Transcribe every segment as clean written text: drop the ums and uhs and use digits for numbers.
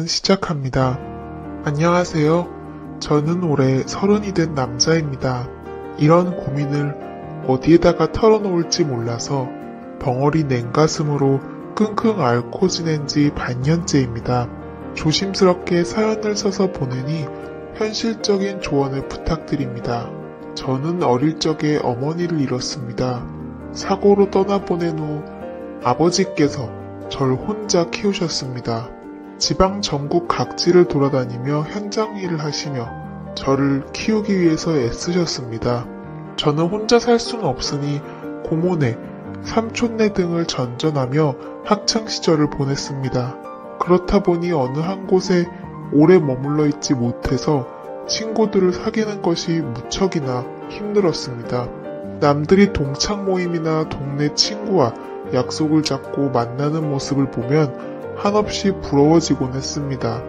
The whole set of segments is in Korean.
시작합니다. 안녕하세요. 저는 올해 30이 된 남자입니다. 이런 고민을 어디에다가 털어놓을지 몰라서 벙어리 냉가슴으로 끙끙 앓고 지낸 지 반년째입니다. 조심스럽게 사연을 써서 보내니 현실적인 조언을 부탁드립니다. 저는 어릴 적에 어머니를 잃었습니다. 사고로 떠나보낸 후 아버지께서 절 혼자 키우셨습니다. 지방 전국 각지를 돌아다니며 현장 일을 하시며 저를 키우기 위해서 애쓰셨습니다. 저는 혼자 살 수는 없으니 고모네, 삼촌네 등을 전전하며 학창시절을 보냈습니다. 그렇다 보니 어느 한 곳에 오래 머물러 있지 못해서 친구들을 사귀는 것이 무척이나 힘들었습니다. 남들이 동창 모임이나 동네 친구와 약속을 잡고 만나는 모습을 보면 한없이 부러워지곤 했습니다.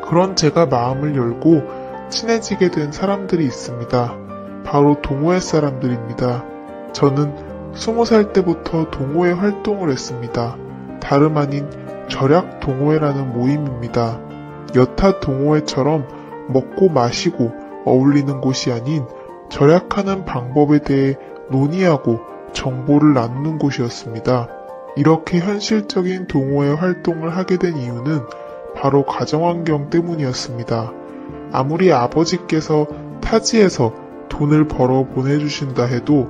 그런 제가 마음을 열고 친해지게 된 사람들이 있습니다. 바로 동호회 사람들입니다. 저는 20살 때부터 동호회 활동을 했습니다. 다름 아닌 절약 동호회라는 모임입니다. 여타 동호회처럼 먹고 마시고 어울리는 곳이 아닌 절약하는 방법에 대해 논의하고 정보를 나누는 곳이었습니다. 이렇게 현실적인 동호회 활동을 하게 된 이유는 바로 가정환경 때문이었습니다. 아무리 아버지께서 타지에서 돈을 벌어 보내주신다 해도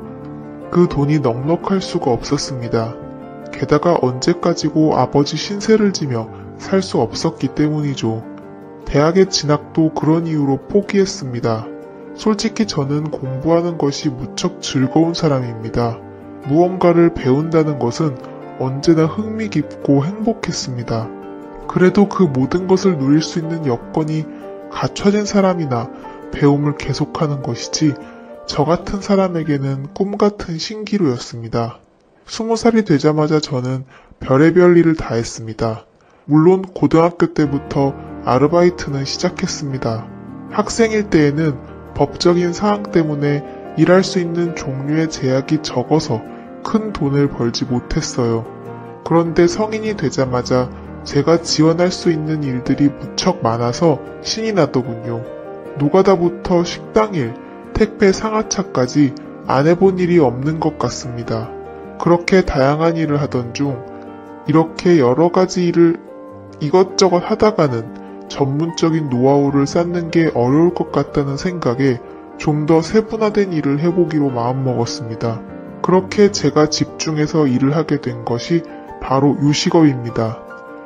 그 돈이 넉넉할 수가 없었습니다. 게다가 언제까지고 아버지 신세를 지며 살 수 없었기 때문이죠. 대학의 진학도 그런 이유로 포기했습니다. 솔직히 저는 공부하는 것이 무척 즐거운 사람입니다. 무언가를 배운다는 것은 언제나 흥미 깊고 행복했습니다. 그래도 그 모든 것을 누릴 수 있는 여건이 갖춰진 사람이나 배움을 계속하는 것이지 저 같은 사람에게는 꿈 같은 신기루였습니다. 20살이 되자마자 저는 별의별 일을 다 했습니다. 물론 고등학교 때부터 아르바이트는 시작했습니다. 학생일 때에는 법적인 사항 때문에 일할 수 있는 종류의 제약이 적어서 큰 돈을 벌지 못했어요. 그런데 성인이 되자마자 제가 지원할 수 있는 일들이 무척 많아서 신이 나더군요. 노가다부터 식당일, 택배 상하차까지 안 해본 일이 없는 것 같습니다. 그렇게 다양한 일을 하던 중 이렇게 여러 가지 일을 이것저것 하다가는 전문적인 노하우를 쌓는 게 어려울 것 같다는 생각에 좀 더 세분화된 일을 해보기로 마음먹었습니다. 그렇게 제가 집중해서 일을 하게 된 것이 바로 요식업입니다.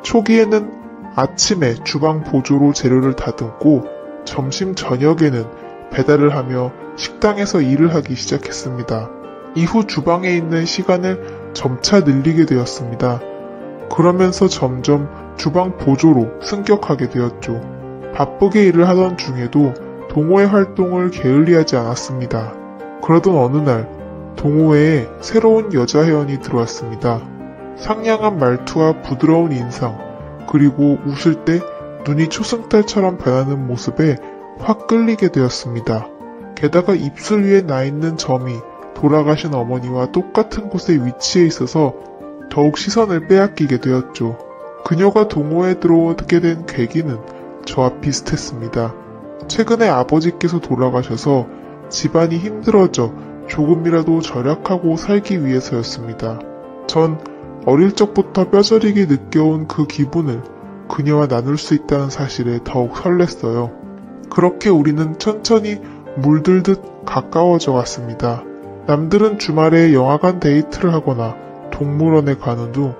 초기에는 아침에 주방 보조로 재료를 다듬고 점심 저녁에는 배달을 하며 식당에서 일을 하기 시작했습니다. 이후 주방에 있는 시간을 점차 늘리게 되었습니다. 그러면서 점점 주방 보조로 승격하게 되었죠. 바쁘게 일을 하던 중에도 동호회 활동을 게을리하지 않았습니다. 그러던 어느 날 동호회에 새로운 여자 회원이 들어왔습니다. 상냥한 말투와 부드러운 인상, 그리고 웃을 때 눈이 초승달처럼 변하는 모습에 확 끌리게 되었습니다. 게다가 입술 위에 나 있는 점이 돌아가신 어머니와 똑같은 곳에 위치해 있어서 더욱 시선을 빼앗기게 되었죠. 그녀가 동호회에 들어오게 된 계기는 저와 비슷했습니다. 최근에 아버지께서 돌아가셔서 집안이 힘들어져 조금이라도 절약하고 살기 위해서였습니다. 전 어릴 적부터 뼈저리게 느껴온 그 기분을 그녀와 나눌 수 있다는 사실에 더욱 설렜어요. 그렇게 우리는 천천히 물들듯 가까워져 갔습니다. 남들은 주말에 영화관 데이트를 하거나 동물원에 가는 등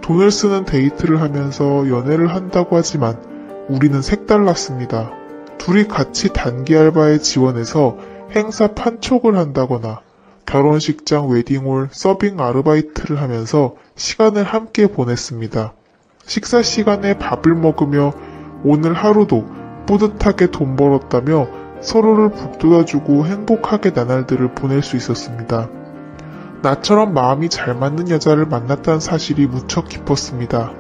돈을 쓰는 데이트를 하면서 연애를 한다고 하지만 우리는 색달랐습니다. 둘이 같이 단기 알바에 지원해서 행사 판촉을 한다거나 결혼식장 웨딩홀 서빙 아르바이트를 하면서 시간을 함께 보냈습니다. 식사 시간에 밥을 먹으며 오늘 하루도 뿌듯하게 돈 벌었다며 서로를 북돋아주고 행복하게 나날들을 보낼 수 있었습니다. 나처럼 마음이 잘 맞는 여자를 만났다는 사실이 무척 기뻤습니다.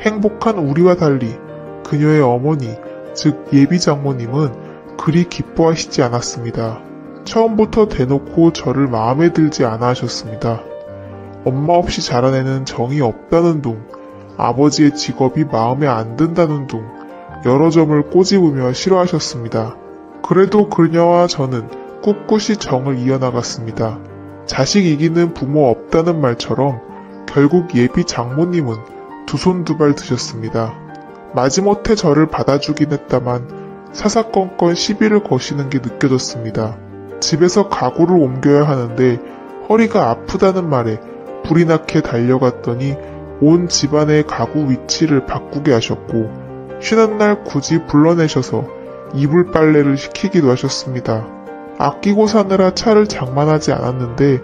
행복한 우리와 달리 그녀의 어머니, 즉 예비 장모님은 그리 기뻐하시지 않았습니다. 처음부터 대놓고 저를 마음에 들지 않아 하셨습니다. 엄마 없이 자라내는 정이 없다는 둥 아버지의 직업이 마음에 안 든다는 둥 여러 점을 꼬집으며 싫어하셨습니다. 그래도 그녀와 저는 꿋꿋이 정을 이어나갔습니다. 자식 이기는 부모 없다는 말처럼 결국 예비 장모님은 두 손 두 발 드셨습니다. 마지못해 저를 받아주긴 했다만 사사건건 시비를 거시는 게 느껴졌습니다. 집에서 가구를 옮겨야 하는데 허리가 아프다는 말에 불이 나게 달려갔더니 온 집안의 가구 위치를 바꾸게 하셨고 쉬는 날 굳이 불러내셔서 이불 빨래를 시키기도 하셨습니다. 아끼고 사느라 차를 장만하지 않았는데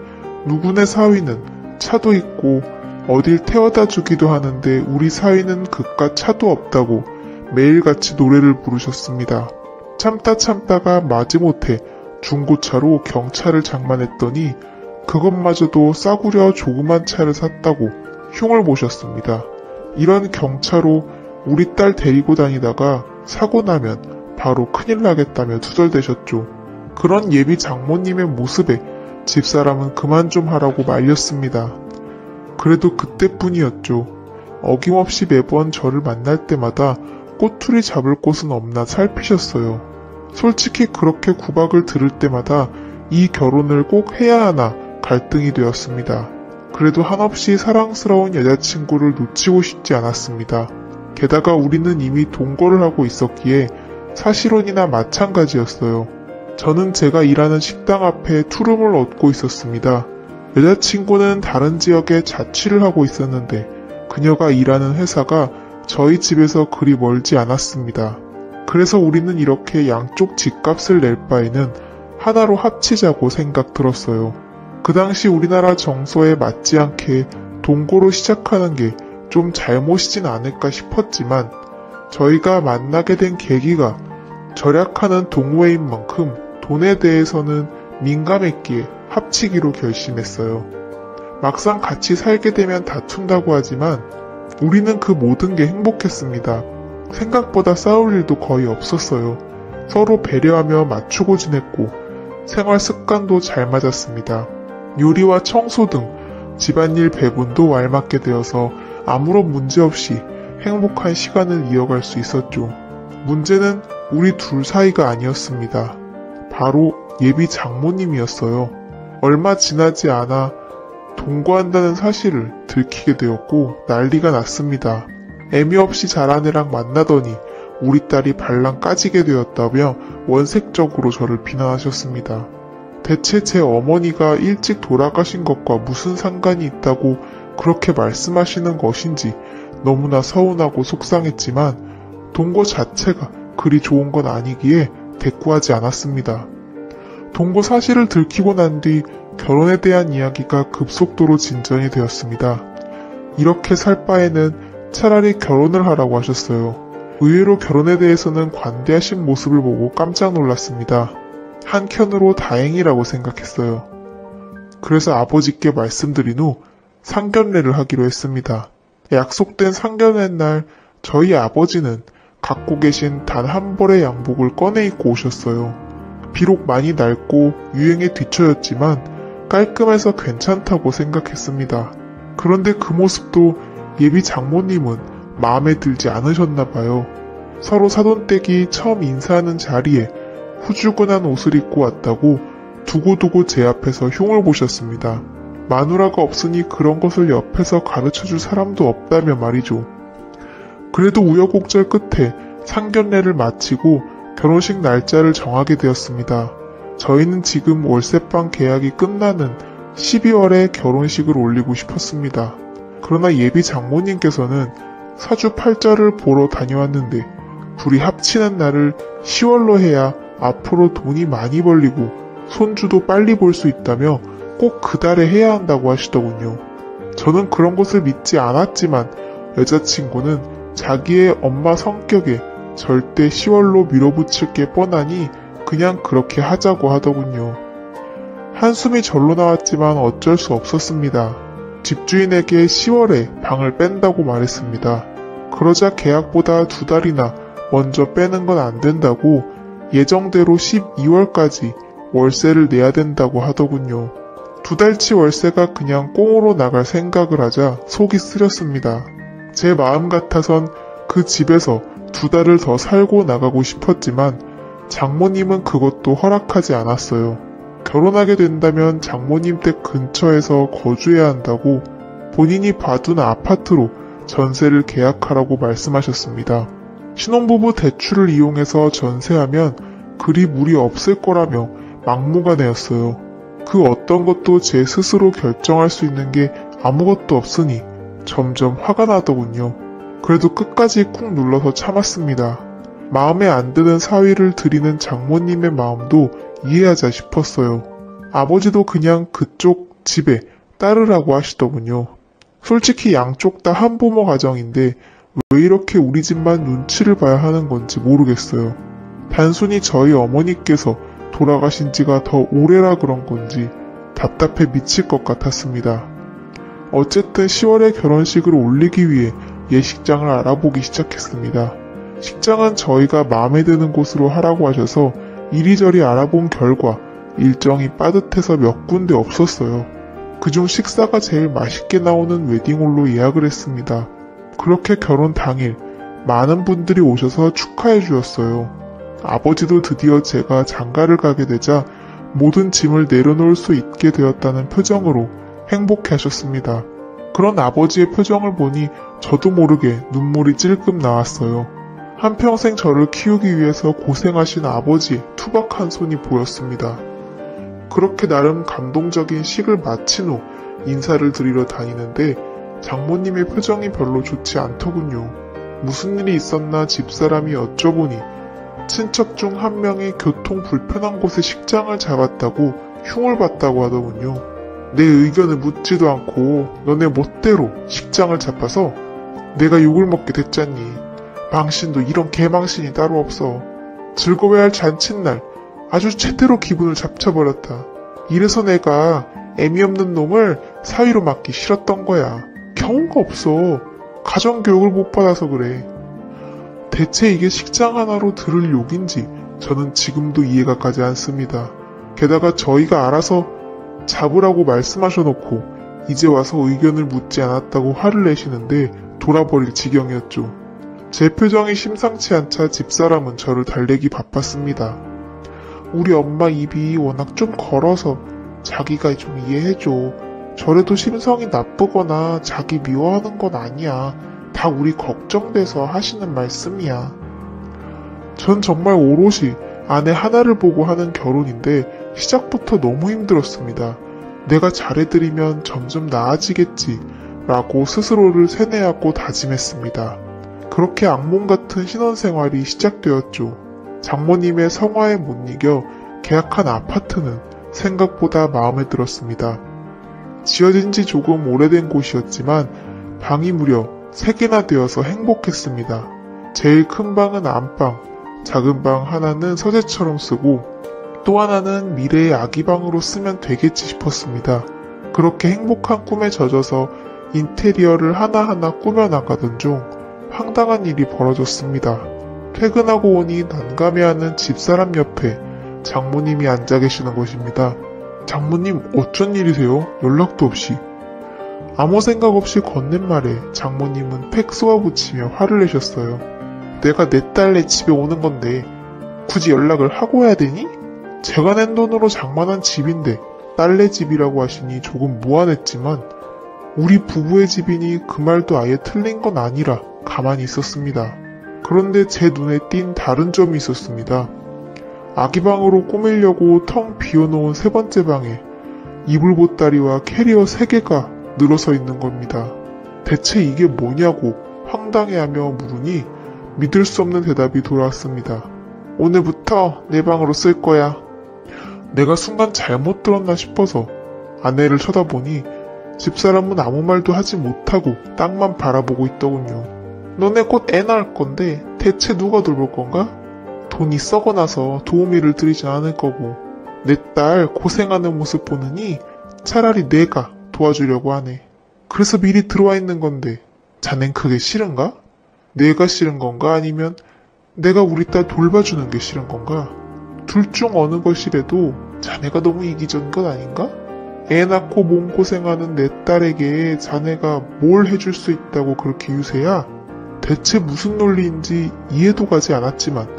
누구네 사위는 차도 있고 어딜 태워다 주기도 하는데 우리 사위는 그깟 차도 없다고 매일같이 노래를 부르셨습니다. 참다가 마지못해 중고차로 경차를 장만했더니 그것마저도 싸구려 조그만 차를 샀다고 흉을 보셨습니다. 이런 경차로 우리 딸 데리고 다니다가 사고 나면 바로 큰일 나겠다며 투덜대셨죠. 그런 예비 장모님의 모습에 집사람은 그만 좀 하라고 말렸습니다. 그래도 그때뿐이었죠. 어김없이 매번 저를 만날 때마다 꼬투리 잡을 곳은 없나 살피셨어요. 솔직히 그렇게 구박을 들을 때마다 이 결혼을 꼭 해야 하나 갈등이 되었습니다. 그래도 한없이 사랑스러운 여자친구를 놓치고 싶지 않았습니다. 게다가 우리는 이미 동거를 하고 있었기에 사실혼이나 마찬가지였어요. 저는 제가 일하는 식당 앞에 투룸을 얻고 있었습니다. 여자친구는 다른 지역에 자취를 하고 있었는데 그녀가 일하는 회사가 저희 집에서 그리 멀지 않았습니다. 그래서 우리는 이렇게 양쪽 집값을 낼 바에는 하나로 합치자고 생각 들었어요. 그 당시 우리나라 정서에 맞지 않게 동거로 시작하는 게 좀 잘못이진 않을까 싶었지만 저희가 만나게 된 계기가 절약하는 동호회인 만큼 돈에 대해서는 민감했기에 합치기로 결심했어요. 막상 같이 살게 되면 다툰다고 하지만 우리는 그 모든 게 행복했습니다. 생각보다 싸울 일도 거의 없었어요. 서로 배려하며 맞추고 지냈고 생활 습관도 잘 맞았습니다. 요리와 청소 등 집안일 배분도 알맞게 되어서 아무런 문제 없이 행복한 시간을 이어갈 수 있었죠. 문제는 우리 둘 사이가 아니었습니다. 바로 예비 장모님이었어요. 얼마 지나지 않아 동거한다는 사실을 들키게 되었고 난리가 났습니다. 애미 없이 자란 애랑 만나더니 우리 딸이 발랑 까지게 되었다며 원색적으로 저를 비난하셨습니다. 대체 제 어머니가 일찍 돌아가신 것과 무슨 상관이 있다고 그렇게 말씀하시는 것인지 너무나 서운하고 속상했지만 동거 자체가 그리 좋은 건 아니기에 대꾸하지 않았습니다. 동거 사실을 들키고 난 뒤 결혼에 대한 이야기가 급속도로 진전이 되었습니다. 이렇게 살 바에는 차라리 결혼을 하라고 하셨어요. 의외로 결혼에 대해서는 관대하신 모습을 보고 깜짝 놀랐습니다. 한켠으로 다행이라고 생각했어요. 그래서 아버지께 말씀드린 후 상견례를 하기로 했습니다. 약속된 상견례 날 저희 아버지는 갖고 계신 단 한 벌의 양복을 꺼내 입고 오셨어요. 비록 많이 낡고 유행에 뒤처졌지만 깔끔해서 괜찮다고 생각했습니다. 그런데 그 모습도 예비 장모님은 마음에 들지 않으셨나 봐요. 서로 사돈댁이 처음 인사하는 자리에 후줄근한 옷을 입고 왔다고 두고두고 제 앞에서 흉을 보셨습니다. 마누라가 없으니 그런 것을 옆에서 가르쳐줄 사람도 없다며 말이죠. 그래도 우여곡절 끝에 상견례를 마치고 결혼식 날짜를 정하게 되었습니다. 저희는 지금 월세방 계약이 끝나는 12월에 결혼식을 올리고 싶었습니다. 그러나 예비 장모님께서는 사주팔자를 보러 다녀왔는데 둘이 합치는 날을 10월로 해야 앞으로 돈이 많이 벌리고 손주도 빨리 볼 수 있다며 꼭 그 달에 해야 한다고 하시더군요. 저는 그런 것을 믿지 않았지만 여자친구는 자기의 엄마 성격에 절대 10월로 밀어붙일 게 뻔하니 그냥 그렇게 하자고 하더군요. 한숨이 절로 나왔지만 어쩔 수 없었습니다. 집주인에게 10월에 방을 뺀다고 말했습니다. 그러자 계약보다 2달이나 먼저 빼는 건 안 된다고 예정대로 12월까지 월세를 내야 된다고 하더군요. 2달치 월세가 그냥 꽁으로 나갈 생각을 하자 속이 쓰렸습니다. 제 마음 같아선 그 집에서 2달을 더 살고 나가고 싶었지만 장모님은 그것도 허락하지 않았어요. 결혼하게 된다면 장모님 댁 근처에서 거주해야 한다고 본인이 봐둔 아파트로 전세를 계약하라고 말씀하셨습니다. 신혼부부 대출을 이용해서 전세하면 그리 무리 없을 거라며 막무가내였어요. 그 어떤 것도 제 스스로 결정할 수 있는 게 아무것도 없으니 점점 화가 나더군요. 그래도 끝까지 꾹 눌러서 참았습니다. 마음에 안 드는 사위를 드리는 장모님의 마음도 이해하자 싶었어요. 아버지도 그냥 그쪽 집에 따르라고 하시더군요. 솔직히 양쪽 다 한부모 가정인데 왜 이렇게 우리 집만 눈치를 봐야 하는 건지 모르겠어요. 단순히 저희 어머니께서 돌아가신 지가 더 오래라 그런 건지 답답해 미칠 것 같았습니다. 어쨌든 10월에 결혼식을 올리기 위해 예식장을 알아보기 시작했습니다. 식장은 저희가 마음에 드는 곳으로 하라고 하셔서 이리저리 알아본 결과 일정이 빠듯해서 몇 군데 없었어요. 그중 식사가 제일 맛있게 나오는 웨딩홀로 예약을 했습니다. 그렇게 결혼 당일 많은 분들이 오셔서 축하해 주었어요. 아버지도 드디어 제가 장가를 가게 되자 모든 짐을 내려놓을 수 있게 되었다는 표정으로 행복해 하셨습니다. 그런 아버지의 표정을 보니 저도 모르게 눈물이 찔끔 나왔어요. 한평생 저를 키우기 위해서 고생하신 아버지의 투박한 손이 보였습니다. 그렇게 나름 감동적인 식을 마친 후 인사를 드리러 다니는데 장모님의 표정이 별로 좋지 않더군요. 무슨 일이 있었나 집사람이 여쭤보니 친척 중 한 명이 교통 불편한 곳에 식장을 잡았다고 흉을 봤다고 하더군요. 내 의견을 묻지도 않고 너네 멋대로 식장을 잡아서 내가 욕을 먹게 됐잖니. 망신도 이런 개망신이 따로 없어. 즐거워야 할 잔칫날 아주 제대로 기분을 잡쳐버렸다. 이래서 내가 애미 없는 놈을 사위로 맡기 싫었던 거야. 경우가 없어. 가정교육을 못 받아서 그래. 대체 이게 식장 하나로 들을 욕인지 저는 지금도 이해가 가지 않습니다. 게다가 저희가 알아서 잡으라고 말씀하셔놓고 이제 와서 의견을 묻지 않았다고 화를 내시는데 돌아버릴 지경이었죠. 제 표정이 심상치 않자 집사람은 저를 달래기 바빴습니다. 우리 엄마 입이 워낙 좀 걸어서 자기가 좀 이해해줘. 저래도 심성이 나쁘거나 자기 미워하는 건 아니야. 다 우리 걱정돼서 하시는 말씀이야. 전 정말 오롯이 아내 하나를 보고 하는 결혼인데 시작부터 너무 힘들었습니다. 내가 잘해드리면 점점 나아지겠지 라고 스스로를 세뇌하고 다짐했습니다. 그렇게 악몽 같은 신혼생활이 시작되었죠. 장모님의 성화에 못 이겨 계약한 아파트는 생각보다 마음에 들었습니다. 지어진 지 조금 오래된 곳이었지만 방이 무려 3개나 되어서 행복했습니다. 제일 큰 방은 안방, 작은 방 하나는 서재처럼 쓰고 또 하나는 미래의 아기방으로 쓰면 되겠지 싶었습니다. 그렇게 행복한 꿈에 젖어서 인테리어를 하나하나 꾸며나가던 중 황당한 일이 벌어졌습니다. 퇴근하고 오니 난감해하는 집사람 옆에 장모님이 앉아 계시는 것입니다. 장모님 어쩐 일이세요? 연락도 없이. 아무 생각 없이 건넨 말에 장모님은 팩 쏘아붙이며 화를 내셨어요. 내가 내 딸네 집에 오는 건데 굳이 연락을 하고 해야 되니? 제가 낸 돈으로 장만한 집인데 딸네 집이라고 하시니 조금 무안했지만 우리 부부의 집이니 그 말도 아예 틀린 건 아니라 가만히 있었습니다. 그런데 제 눈에 띈 다른 점이 있었습니다. 아기방으로 꾸미려고 텅 비워놓은 3번째 방에 이불 보따리와 캐리어 3개가 늘어서 있는 겁니다. 대체 이게 뭐냐고 황당해하며 물으니 믿을 수 없는 대답이 돌아왔습니다. 오늘부터 내 방으로 쓸 거야. 내가 순간 잘못 들었나 싶어서 아내를 쳐다보니 집사람은 아무 말도 하지 못하고 땅만 바라보고 있더군요. 너네 곧 애 낳을 건데 대체 누가 돌볼 건가? 돈이 썩어나서 도우미를 들이지 않을 거고 내 딸 고생하는 모습 보느니 차라리 내가 도와주려고 하네. 그래서 미리 들어와 있는 건데 자넨 그게 싫은가? 내가 싫은 건가? 아니면 내가 우리 딸 돌봐주는 게 싫은 건가? 둘 중 어느 것이라도 자네가 너무 이기적인 것 아닌가? 애 낳고 몸고생하는 내 딸에게 자네가 뭘 해줄 수 있다고 그렇게 유세야? 대체 무슨 논리인지 이해도 가지 않았지만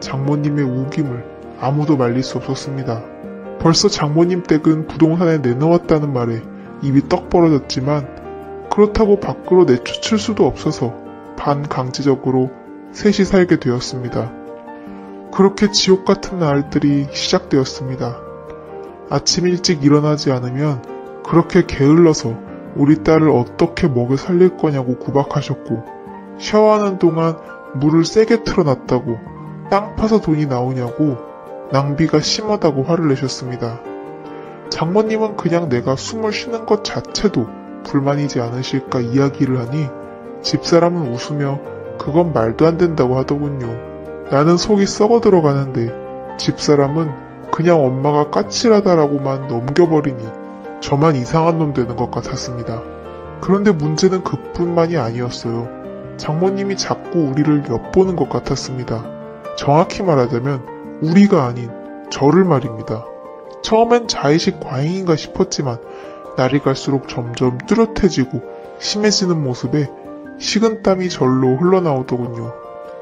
장모님의 우김을 아무도 말릴 수 없었습니다. 벌써 장모님 댁은 부동산에 내놓았다는 말에 입이 떡 벌어졌지만 그렇다고 밖으로 내쫓을 수도 없어서 반강제적으로 셋이 살게 되었습니다. 그렇게 지옥 같은 날들이 시작되었습니다. 아침 일찍 일어나지 않으면 그렇게 게을러서 우리 딸을 어떻게 먹여 살릴 거냐고 구박하셨고, 샤워하는 동안 물을 세게 틀어놨다고, 땅 파서 돈이 나오냐고 낭비가 심하다고 화를 내셨습니다. 장모님은 그냥 내가 숨을 쉬는 것 자체도 불만이지 않으실까 이야기를 하니 집사람은 웃으며 그건 말도 안 된다고 하더군요. 나는 속이 썩어 들어가는데 집사람은 그냥 엄마가 까칠하다라고만 넘겨버리니 저만 이상한 놈 되는 것 같았습니다. 그런데 문제는 그뿐만이 아니었어요. 장모님이 자꾸 우리를 엿보는 것 같았습니다. 정확히 말하자면 우리가 아닌 저를 말입니다. 처음엔 자의식 과잉인가 싶었지만 날이 갈수록 점점 뚜렷해지고 심해지는 모습에 식은땀이 절로 흘러나오더군요.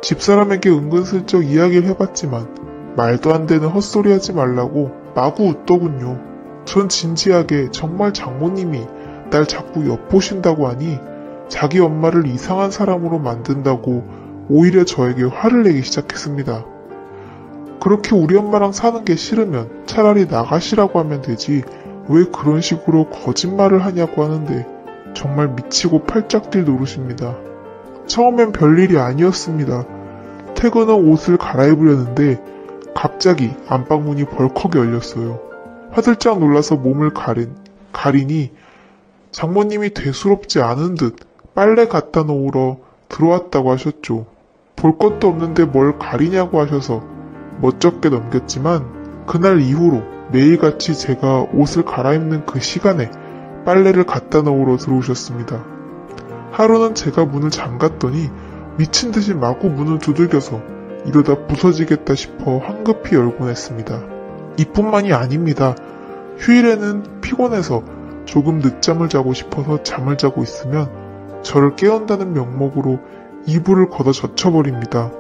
집사람에게 은근슬쩍 이야기를 해봤지만 말도 안 되는 헛소리 하지 말라고 마구 웃더군요. 전 진지하게 정말 장모님이 날 자꾸 엿보신다고 하니 자기 엄마를 이상한 사람으로 만든다고 오히려 저에게 화를 내기 시작했습니다. 그렇게 우리 엄마랑 사는 게 싫으면 차라리 나가시라고 하면 되지 왜 그런 식으로 거짓말을 하냐고 하는데 정말 미치고 팔짝 뛸 노릇입니다. 처음엔 별일이 아니었습니다. 퇴근 후 옷을 갈아입으려는데 갑자기 안방문이 벌컥 열렸어요. 화들짝 놀라서 몸을 가리니 장모님이 대수롭지 않은 듯 빨래 갖다 놓으러 들어왔다고 하셨죠. 볼 것도 없는데 뭘 가리냐고 하셔서 멋쩍게 넘겼지만 그날 이후로 매일같이 제가 옷을 갈아입는 그 시간에 빨래를 갖다 놓으러 들어오셨습니다. 하루는 제가 문을 잠갔더니 미친 듯이 마구 문을 두들겨서 이러다 부서지겠다 싶어 황급히 열곤 했습니다. 이뿐만이 아닙니다. 휴일에는 피곤해서 조금 늦잠을 자고 싶어서 잠을 자고 있으면 저를 깨운다는 명목으로 이불을 걷어 젖혀버립니다.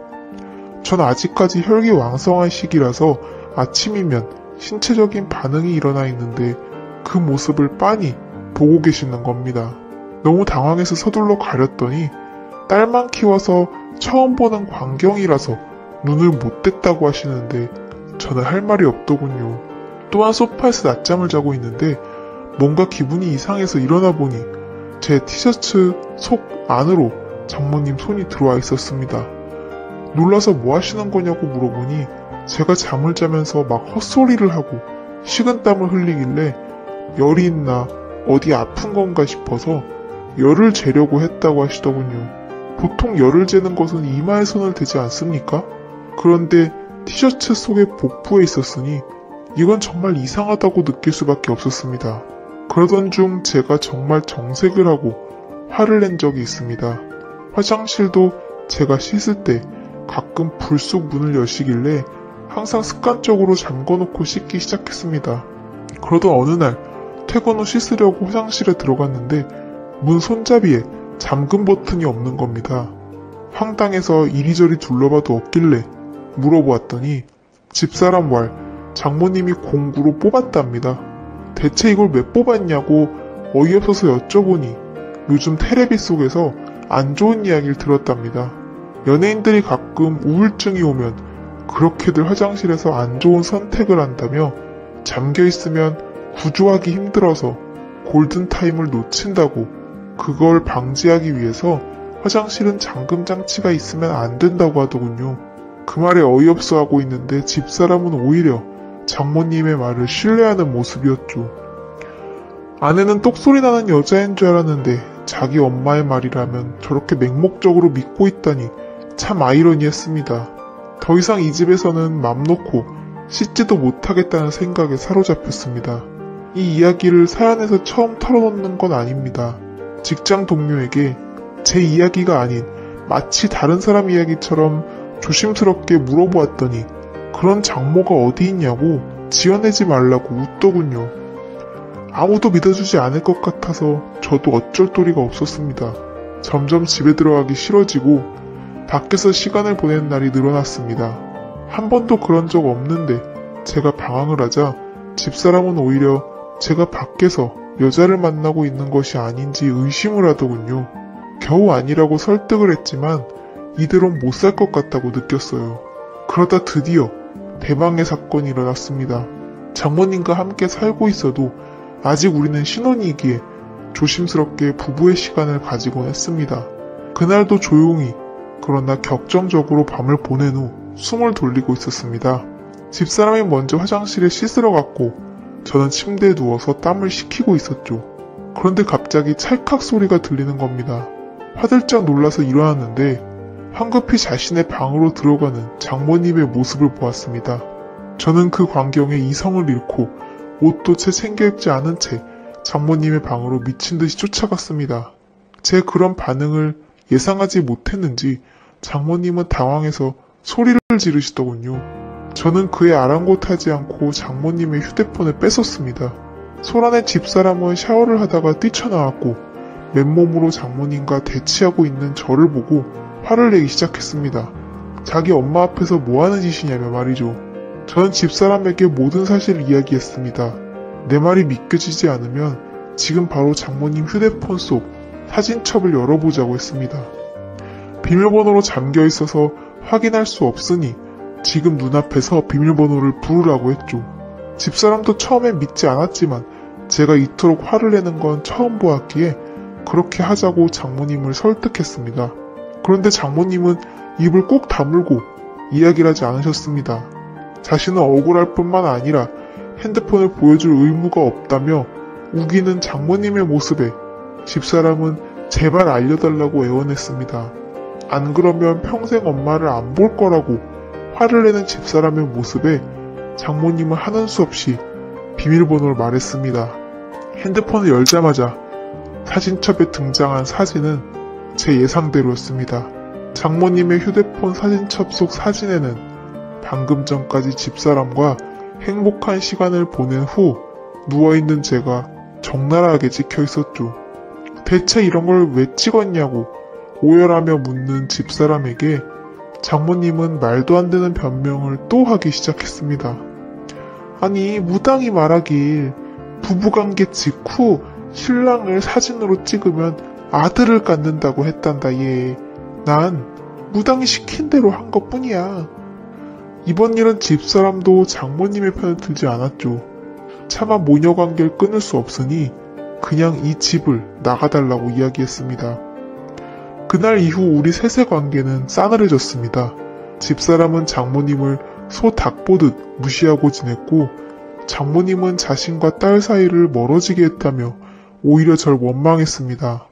전 아직까지 혈기왕성한 시기라서 아침이면 신체적인 반응이 일어나 있는데 그 모습을 빤히 보고 계시는 겁니다. 너무 당황해서 서둘러 가렸더니 딸만 키워서 처음 보는 광경이라서 눈을 못 뗐다고 하시는데 저는 할 말이 없더군요. 또한 소파에서 낮잠을 자고 있는데 뭔가 기분이 이상해서 일어나 보니 제 티셔츠 속 안으로 장모님 손이 들어와 있었습니다. 놀라서 뭐 하시는 거냐고 물어보니 제가 잠을 자면서 막 헛소리를 하고 식은땀을 흘리길래 열이 있나 어디 아픈 건가 싶어서 열을 재려고 했다고 하시더군요. 보통 열을 재는 것은 이마에 손을 대지 않습니까? 그런데 티셔츠 속에 복부에 있었으니 이건 정말 이상하다고 느낄 수밖에 없었습니다. 그러던 중 제가 정말 정색을 하고 화를 낸 적이 있습니다. 화장실도 제가 씻을 때 가끔 불쑥 문을 여시길래 항상 습관적으로 잠궈놓고 씻기 시작했습니다. 그러던 어느 날 퇴근 후 씻으려고 화장실에 들어갔는데 문 손잡이에 잠금 버튼이 없는 겁니다. 황당해서 이리저리 둘러봐도 없길래 물어보았더니 집사람 왈 장모님이 공구로 뽑았답니다. 대체 이걸 왜 뽑았냐고 어이없어서 여쭤보니 요즘 테레비 속에서 안 좋은 이야기를 들었답니다. 연예인들이 가끔 우울증이 오면 그렇게들 화장실에서 안 좋은 선택을 한다며 잠겨있으면 구조하기 힘들어서 골든타임을 놓친다고 그걸 방지하기 위해서 화장실은 잠금 장치가 있으면 안 된다고 하더군요. 그 말에 어이없어 하고 있는데 집사람은 오히려 장모님의 말을 신뢰하는 모습이었죠. 아내는 똑소리 나는 여자인 줄 알았는데 자기 엄마의 말이라면 저렇게 맹목적으로 믿고 있다니 참 아이러니했습니다. 더 이상 이 집에서는 맘 놓고 씻지도 못하겠다는 생각에 사로잡혔습니다. 이 이야기를 사연에서 처음 털어놓는 건 아닙니다. 직장 동료에게 제 이야기가 아닌 마치 다른 사람 이야기처럼 조심스럽게 물어보았더니 그런 장모가 어디 있냐고 지어내지 말라고 웃더군요. 아무도 믿어주지 않을 것 같아서 저도 어쩔 도리가 없었습니다. 점점 집에 들어가기 싫어지고 밖에서 시간을 보내는 날이 늘어났습니다. 한 번도 그런 적 없는데 제가 방황을 하자 집사람은 오히려 제가 밖에서 여자를 만나고 있는 것이 아닌지 의심을 하더군요. 겨우 아니라고 설득을 했지만 이대로는 못 살 것 같다고 느꼈어요. 그러다 드디어 대망의 사건이 일어났습니다. 장모님과 함께 살고 있어도 아직 우리는 신혼이기에 조심스럽게 부부의 시간을 가지곤 했습니다. 그날도 조용히 그러나 격정적으로 밤을 보낸 후 숨을 돌리고 있었습니다. 집사람이 먼저 화장실에 씻으러 갔고 저는 침대에 누워서 땀을 식히고 있었죠. 그런데 갑자기 찰칵 소리가 들리는 겁니다. 화들짝 놀라서 일어났는데 황급히 자신의 방으로 들어가는 장모님의 모습을 보았습니다. 저는 그 광경에 이성을 잃고 옷도 채 챙겨 입지 않은 채 장모님의 방으로 미친 듯이 쫓아갔습니다. 제 그런 반응을 예상하지 못했는지 장모님은 당황해서 소리를 지르시더군요. 저는 그에 아랑곳하지 않고 장모님의 휴대폰을 뺏었습니다. 소란의 집사람은 샤워를 하다가 뛰쳐나왔고 맨몸으로 장모님과 대치하고 있는 저를 보고 화를 내기 시작했습니다. 자기 엄마 앞에서 뭐하는 짓이냐며 말이죠. 저는 집사람에게 모든 사실을 이야기했습니다. 내 말이 믿겨지지 않으면 지금 바로 장모님 휴대폰 속 사진첩을 열어보자고 했습니다. 비밀번호로 잠겨 있어서 확인할 수 없으니 지금 눈앞에서 비밀번호를 부르라고 했죠. 집사람도 처음엔 믿지 않았지만 제가 이토록 화를 내는 건 처음 보았기에 그렇게 하자고 장모님을 설득했습니다. 그런데 장모님은 입을 꾹 다물고 이야기를 하지 않으셨습니다. 자신은 억울할 뿐만 아니라 핸드폰을 보여줄 의무가 없다며 우기는 장모님의 모습에 집사람은 제발 알려달라고 애원했습니다. 안 그러면 평생 엄마를 안 볼 거라고 화를 내는 집사람의 모습에 장모님은 하는 수 없이 비밀번호를 말했습니다. 핸드폰을 열자마자 사진첩에 등장한 사진은 제 예상대로였습니다. 장모님의 휴대폰 사진첩 속 사진에는 방금 전까지 집사람과 행복한 시간을 보낸 후 누워있는 제가 적나라하게 찍혀 있었죠. 대체 이런 걸 왜 찍었냐고 오열하며 묻는 집사람에게 장모님은 말도 안 되는 변명을 또 하기 시작했습니다. 아니 무당이 말하길 부부관계 직후 신랑을 사진으로 찍으면 아들을 갖는다고 했단다 얘. 난 무당이 시킨 대로 한 것뿐이야. 이번 일은 집사람도 장모님의 편을 들지 않았죠. 차마 모녀관계를 끊을 수 없으니 그냥 이 집을 나가달라고 이야기했습니다. 그날 이후 우리 셋의 관계는 싸늘해졌습니다. 집사람은 장모님을 소 닭 보듯 무시하고 지냈고 장모님은 자신과 딸 사이를 멀어지게 했다며 오히려 절 원망했습니다.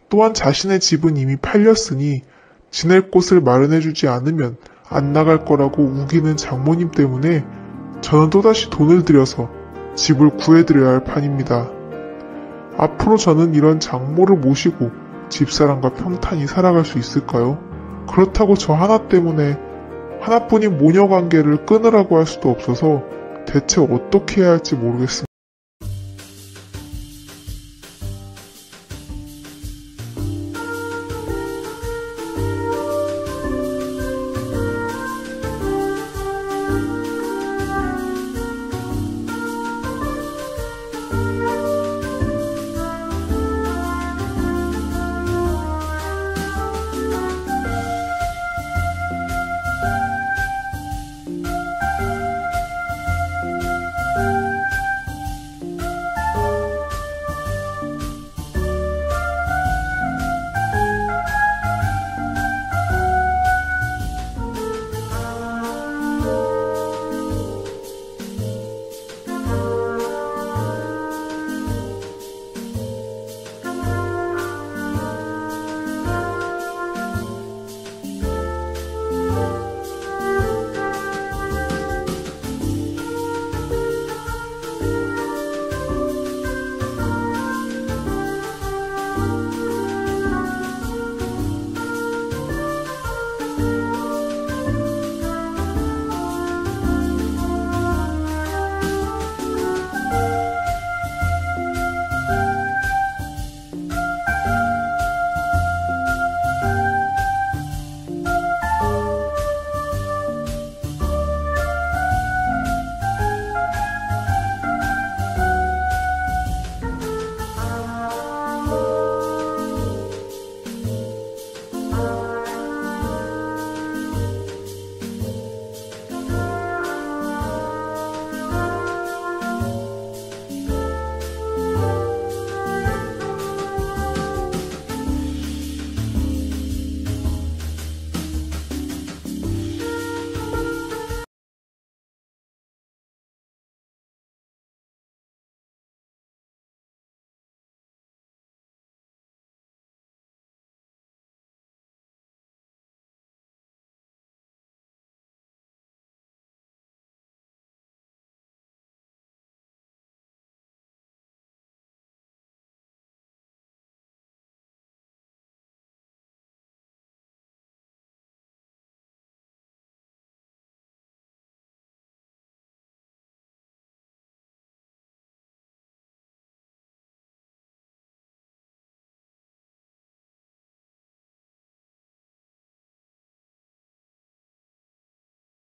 또한 자신의 집은 이미 팔렸으니 지낼 곳을 마련해주지 않으면 안 나갈 거라고 우기는 장모님 때문에 저는 또다시 돈을 들여서 집을 구해드려야 할 판입니다. 앞으로 저는 이런 장모를 모시고 집사람과 평탄히 살아갈 수 있을까요? 그렇다고 저 하나 때문에 하나뿐인 모녀관계를 끊으라고 할 수도 없어서 대체 어떻게 해야 할지 모르겠습니다.